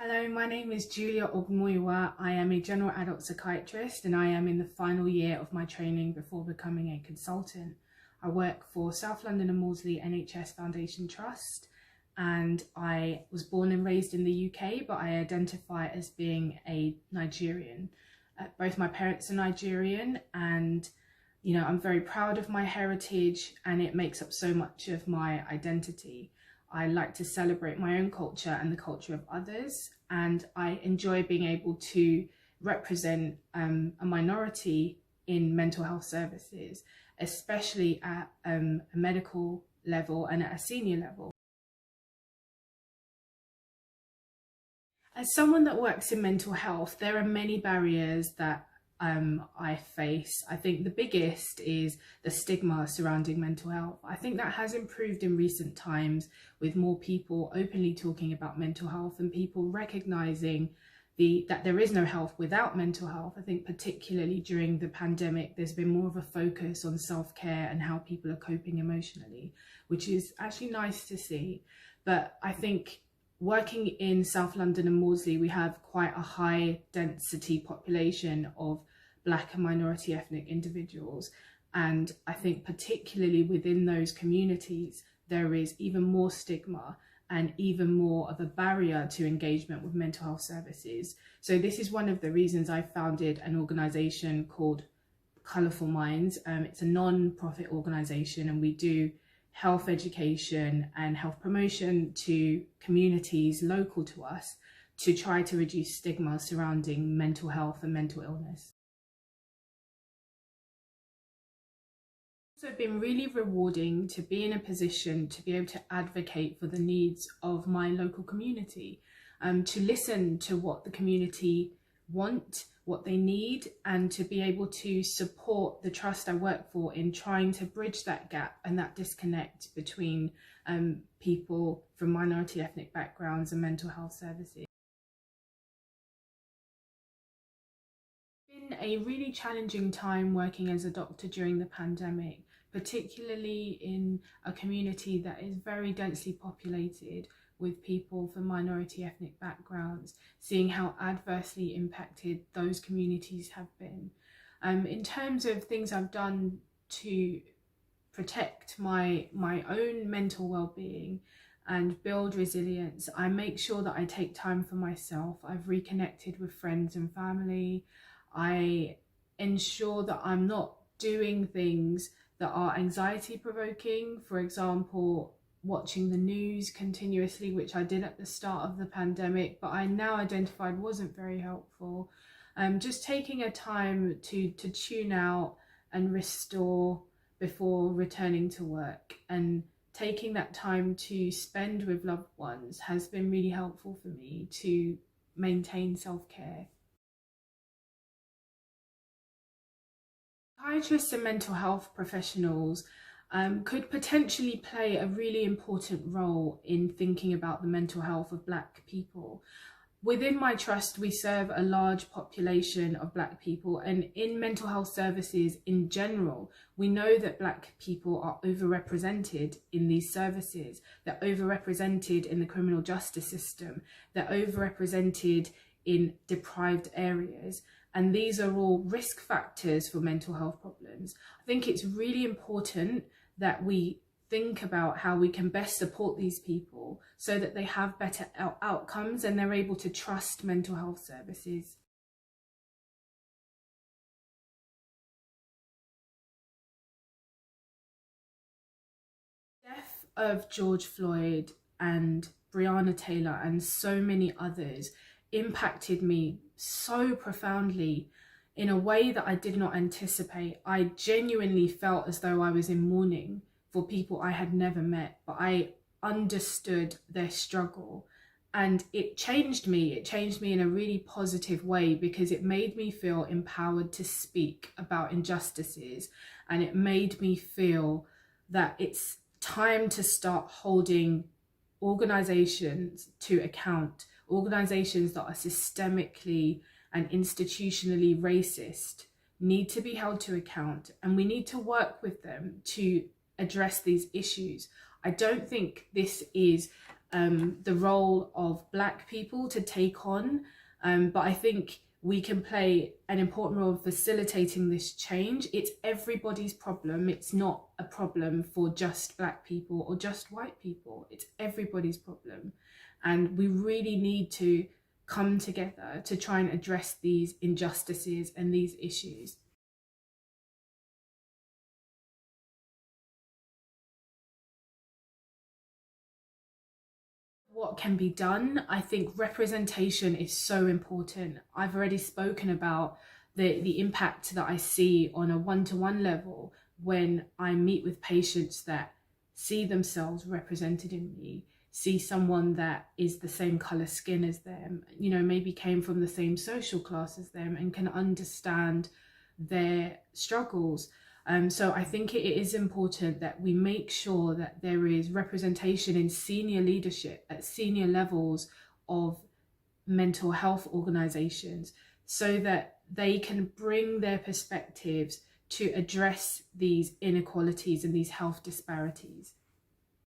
Hello, my name is Julia Ogunmuyiwa. I am a general adult psychiatrist and I am in the final year of my training before becoming a consultant. I work for South London and Maudsley NHS Foundation Trust, and I was born and raised in the UK, but I identify as being a Nigerian. Both my parents are Nigerian, and I'm very proud of my heritage, and it makes up so much of my identity. I like to celebrate my own culture and the culture of others, and I enjoy being able to represent a minority in mental health services, especially at a medical level and at a senior level. As someone that works in mental health, there are many barriers that I face. I think the biggest is the stigma surrounding mental health. I think that has improved in recent times, with more people openly talking about mental health and people recognizing that there is no health without mental health. I think particularly during the pandemic, there's been more of a focus on self-care and how people are coping emotionally, which is actually nice to see. But I think working in South London and Maudsley, we have quite a high density population of Black and minority ethnic individuals. And I think particularly within those communities, there is even more stigma and even more of a barrier to engagement with mental health services. So this is one of the reasons I founded an organisation called Colourful Minds. It's a non-profit organisation, and we do health education and health promotion to communities local to us to try to reduce stigma surrounding mental health and mental illness. It's also been really rewarding to be in a position to be able to advocate for the needs of my local community, to listen to what the community want, what they need, and to be able to support the trust I work for in trying to bridge that gap and that disconnect between people from minority ethnic backgrounds and mental health services. It's been a really challenging time working as a doctor during the pandemic, particularly in a community that is very densely populated with people from minority ethnic backgrounds, seeing how adversely impacted those communities have been. In terms of things I've done to protect my own mental well-being and build resilience, I make sure that I take time for myself. I've reconnected with friends and family. I ensure that I'm not doing things that are anxiety provoking. For example, watching the news continuously, which I did at the start of the pandemic, but I now identified wasn't very helpful. Just taking a time to tune out and restore before returning to work, and taking that time to spend with loved ones has been really helpful for me to maintain self-care. Psychiatrists and mental health professionals could potentially play a really important role in thinking about the mental health of Black people. Within my trust, we serve a large population of Black people, and in mental health services in general, we know that Black people are overrepresented in these services. They're overrepresented in the criminal justice system. They're overrepresented in deprived areas. And these are all risk factors for mental health problems. I think it's really important that we think about how we can best support these people so that they have better outcomes and they're able to trust mental health services. The death of George Floyd and Breonna Taylor and so many others impacted me so profoundly in a way that I did not anticipate. I genuinely felt as though I was in mourning for people I had never met, but I understood their struggle, and it changed me. It changed me in a really positive way because it made me feel empowered to speak about injustices, and it made me feel that it's time to start holding organisations to account, organisations that are systemically and institutionally racist need to be held to account, and we need to work with them to address these issues. I don't think this is the role of Black people to take on, but I think we can play an important role in facilitating this change. It's everybody's problem. It's not a problem for just Black people or just white people. It's everybody's problem. And we really need to come together to try and address these injustices and these issues. What can be done? I think representation is so important. I've already spoken about the impact that I see on a one-to-one level when I meet with patients that see themselves represented in me, see someone that is the same color skin as them, you know, maybe came from the same social class as them and can understand their struggles. So I think it is important that we make sure that there is representation in senior leadership at senior levels of mental health organizations so that they can bring their perspectives to address these inequalities and these health disparities.